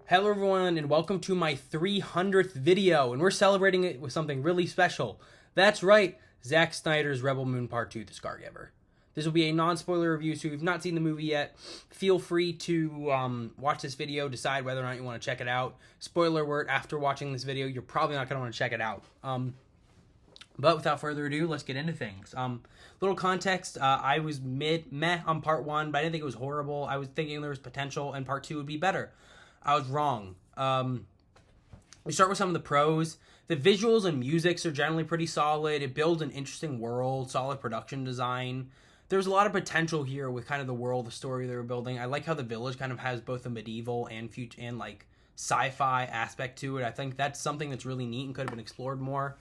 Hello everyone and welcome to my 300th video, and we're celebrating it with something really special. That's right, Zack Snyder's Rebel Moon Part 2, The Scargiver. This will be a non-spoiler review, so if you've not seen the movie yet, feel free to watch this video, decide whether or not you want to check it out. Spoiler alert, after watching this video, you're probably not going to want to check it out. But without further ado, let's get into things. Little context, I was meh on Part 1, but I didn't think it was horrible. I was thinking there was potential and Part 2 would be better. I was wrong. We start with some of the pros. The visuals and musics are generally pretty solid. It builds an interesting world, solid production design. There's a lot of potential here with kind of the world, the story they were building. I like how the village kind of has both a medieval and future and like sci-fi aspect to it. I think that's something that's really neat and could have been explored more.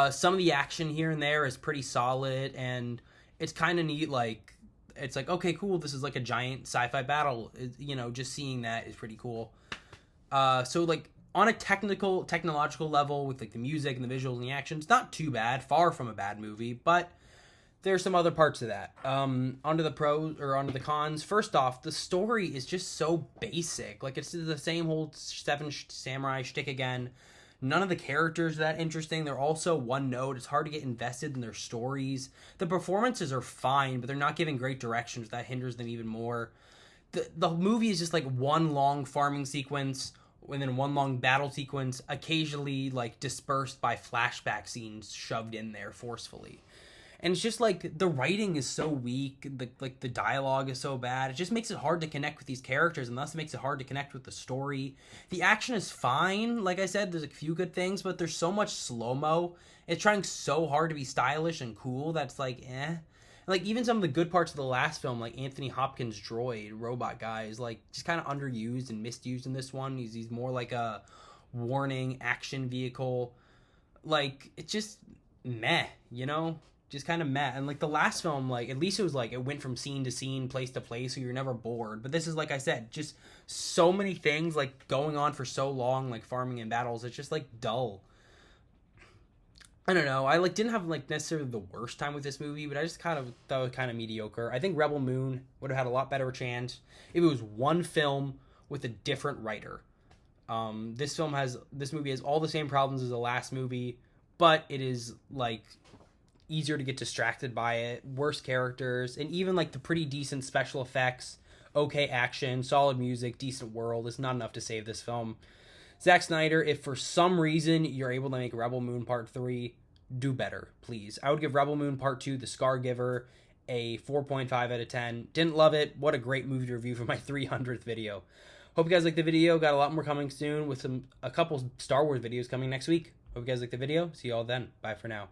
Some of the action here and there is pretty solid, and it's kind of neat. Like, it's like, okay, cool, this is like a giant sci-fi battle. You know, just seeing that is pretty cool. So like on a technological level with like the music and the visuals and the action, it's not too bad. Far from a bad movie, but there's some other parts of that. Onto the pros or onto the cons. First off, the story is just so basic. Like, it's the same old Seven Samurai shtick again. None of the characters are that interesting. They're all so one note. It's hard to get invested in their stories. The performances are fine, but they're not giving great directions. That hinders them even more. The movie is just like one long farming sequence and then one long battle sequence, occasionally like dispersed by flashback scenes shoved in there forcefully. And it's just like the writing is so weak, the dialogue is so bad. It just makes it hard to connect with these characters, and thus it makes it hard to connect with the story. The action is fine. Like I said, there's a few good things, but there's so much slow-mo. It's trying so hard to be stylish and cool that's like, eh. Like, even some of the good parts of the last film, like Anthony Hopkins' droid, robot guy, is like just kind of underused and misused in this one. He's more like a warning action vehicle. Like, it's just meh, you know? Just kind of meh. And like the last film, like at least it was like it went from scene to scene, place to place, so you're never bored. But this is, like I said, just so many things like going on for so long, like farming and battles. It's just like dull. I don't know. I like didn't have like necessarily the worst time with this movie, but I just kind of thought it was kind of mediocre. I think Rebel Moon would have had a lot better chance if it was one film with a different writer. This movie has all the same problems as the last movie, but it is like easier to get distracted by it, worse characters, and even like the pretty decent special effects, okay action, solid music, decent world is not enough to save this film. Zack Snyder, if for some reason you're able to make Rebel Moon Part 3, do better, please. I would give Rebel Moon Part 2, The Scargiver, a 4.5 out of 10. Didn't love it. What a great movie to review for my 300th video. Hope you guys liked the video. Got a lot more coming soon with a couple Star Wars videos coming next week. Hope you guys liked the video. See you all then. Bye for now.